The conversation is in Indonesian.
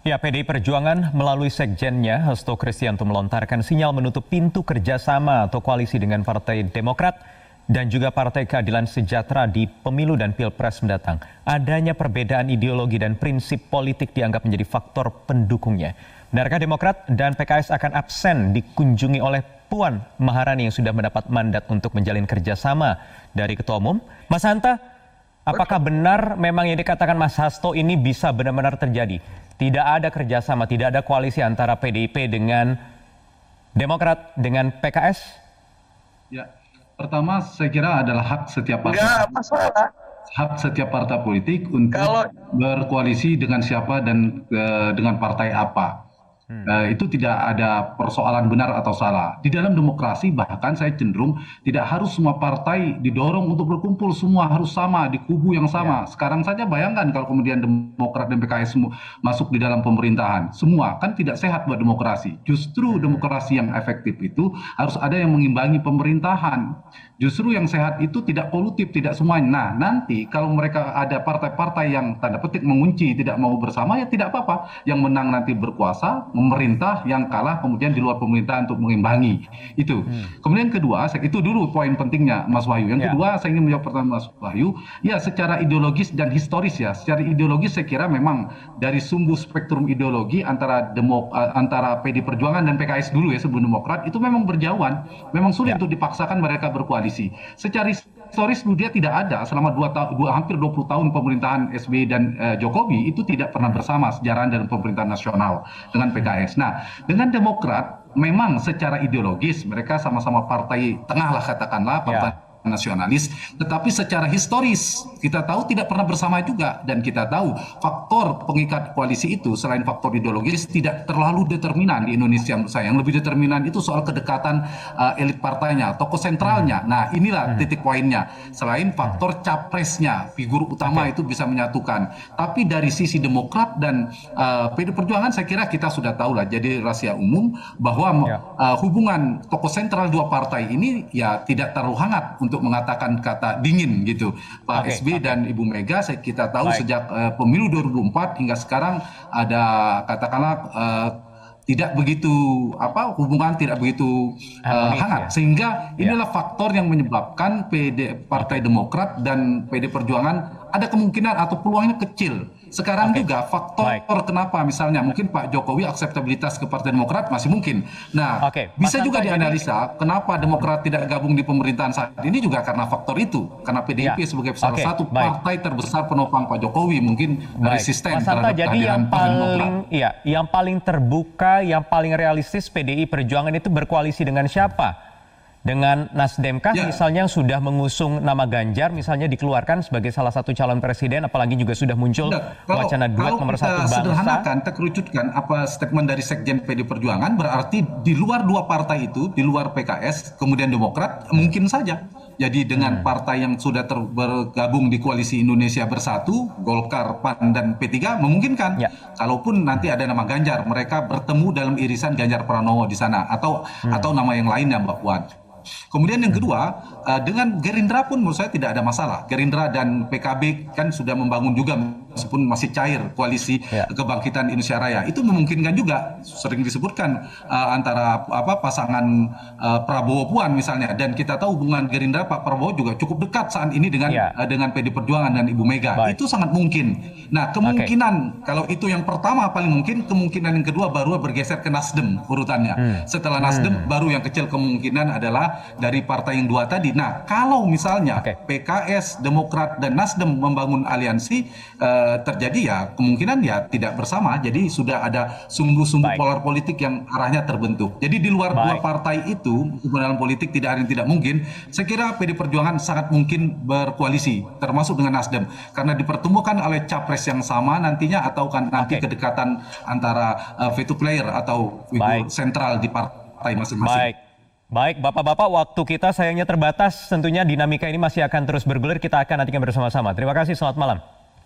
Ya, PDI Perjuangan melalui sekjennya, Hasto Kristianto melontarkan sinyal menutup pintu kerjasama atau koalisi dengan Partai Demokrat dan juga Partai Keadilan Sejahtera di pemilu dan pilpres mendatang. Adanya perbedaan ideologi dan prinsip politik dianggap menjadi faktor pendukungnya. Benarkah Demokrat dan PKS akan absen dikunjungi oleh Puan Maharani yang sudah mendapat mandat untuk menjalin kerjasama dari Ketua Umum? Mas Hanta, apakah benar memang yang dikatakan Mas Hasto ini bisa benar-benar terjadi? Tidak ada kerjasama, tidak ada koalisi antara PDIP dengan Demokrat, dengan PKS? Ya, pertama saya kira adalah hak setiap partai. Enggak masalah. Hak setiap partai politik untuk berkoalisi dengan siapa dan dengan partai apa. Itu tidak ada persoalan benar atau salah. Di dalam demokrasi bahkan saya cenderung tidak harus semua partai didorong untuk berkumpul, semua harus sama di kubu yang sama. Sekarang saja bayangkan kalau kemudian Demokrat dan PKS masuk di dalam pemerintahan, semua kan tidak sehat buat demokrasi. Justru demokrasi yang efektif itu harus ada yang mengimbangi pemerintahan. Justru yang sehat itu tidak kolutif, tidak semuanya. Nah, nanti kalau mereka ada partai-partai yang tanda petik mengunci, tidak mau bersama, ya tidak apa-apa. Yang menang nanti berkuasa, memerintah, yang kalah kemudian di luar pemerintahan untuk mengimbangi. Itu. Kemudian kedua, itu dulu poin pentingnya Mas Wahyu. Yang kedua, saya ingin menjawab pertanyaan Mas Wahyu. Ya, secara ideologis dan historis ya. Secara ideologis saya kira memang dari sumbu spektrum ideologi antara PD Perjuangan dan PKS dulu ya sebelum Demokrat, itu memang berjauhan. Memang sulit untuk dipaksakan mereka berkoalisi. Secara historis dia tidak ada selama hampir 20 tahun pemerintahan SBY dan Jokowi itu tidak pernah bersama sejarah dalam pemerintahan nasional dengan PKS. Nah, dengan Demokrat memang secara ideologis mereka sama-sama partai tengah lah katakanlah, partai nasionalis, tetapi secara historis kita tahu tidak pernah bersama juga, dan kita tahu faktor pengikat koalisi itu selain faktor ideologis tidak terlalu determinan di Indonesia menurut saya. Yang lebih determinan itu soal kedekatan elit partainya, tokoh sentralnya. Nah, inilah titik poinnya. Selain faktor capresnya, figur utama itu bisa menyatukan. Tapi dari sisi Demokrat dan PD Perjuangan saya kira kita sudah tahu lah, jadi rahasia umum bahwa hubungan tokoh sentral dua partai ini ya tidak terlalu hangat untuk mengatakan kata dingin gitu. Pak SBY dan Ibu Mega kita tahu sejak pemilu 2004 hingga sekarang ada katakanlah tidak begitu hubungan tidak begitu hangat, sehingga inilah faktor yang menyebabkan Partai Demokrat dan PD Perjuangan ada kemungkinan atau peluangnya kecil. Sekarang juga faktor kenapa misalnya mungkin Pak Jokowi akseptabilitas ke Partai Demokrat masih mungkin. Nah, bisa juga dianalisa kenapa Demokrat tidak gabung di pemerintahan saat ini juga karena faktor itu. Karena PDIP sebagai salah satu partai terbesar penopang Pak Jokowi mungkin resisten terhadap kehadiran Partai Demokrat. Yang paling terbuka, yang paling realistis PDI Perjuangan itu berkoalisi dengan siapa? Dengan Nasdem kah misalnya yang sudah mengusung nama Ganjar misalnya dikeluarkan sebagai salah satu calon presiden, apalagi juga sudah muncul wacana duet nomor satu bangsa. Kalau kita sederhanakan, kita kerucutkan apa statement dari Sekjen PD Perjuangan, berarti di luar dua partai itu, di luar PKS, kemudian Demokrat, mungkin saja. Jadi dengan partai yang sudah bergabung di Koalisi Indonesia Bersatu, Golkar, PAN, dan P3 memungkinkan. Kalaupun nanti ada nama Ganjar, mereka bertemu dalam irisan Ganjar Pranowo di sana, atau nama yang lainnya Mbak Puan. Kemudian yang kedua, dengan Gerindra pun menurut saya tidak ada masalah. Gerindra dan PKB kan sudah membangun juga meskipun masih cair koalisi Kebangkitan Indonesia Raya. Itu memungkinkan juga, sering disebutkan antara pasangan Prabowo Puan misalnya, dan kita tahu hubungan Gerindra Pak Prabowo juga cukup dekat saat ini dengan PD Perjuangan dan Ibu Mega. Itu sangat mungkin. Nah, kemungkinan kalau itu yang pertama paling mungkin, kemungkinan yang kedua baru bergeser ke Nasdem urutannya. Setelah Nasdem baru yang kecil kemungkinan adalah dari partai yang dua tadi. Nah, kalau misalnya PKS, Demokrat, dan Nasdem membangun aliansi, terjadi ya kemungkinan ya tidak bersama. Jadi sudah ada sumbu-sumbu polar politik yang arahnya terbentuk. Jadi di luar dua partai itu, dalam politik tidak ada yang tidak mungkin. Saya kira PD Perjuangan sangat mungkin berkoalisi, termasuk dengan Nasdem, karena dipertemukan oleh capres yang sama nantinya, atau kan nanti kedekatan antara veto player atau figur sentral di partai masing-masing. Baik, Bapak-Bapak, waktu kita sayangnya terbatas. Tentunya dinamika ini masih akan terus bergulir. Kita akan nantikan bersama-sama. Terima kasih, selamat malam.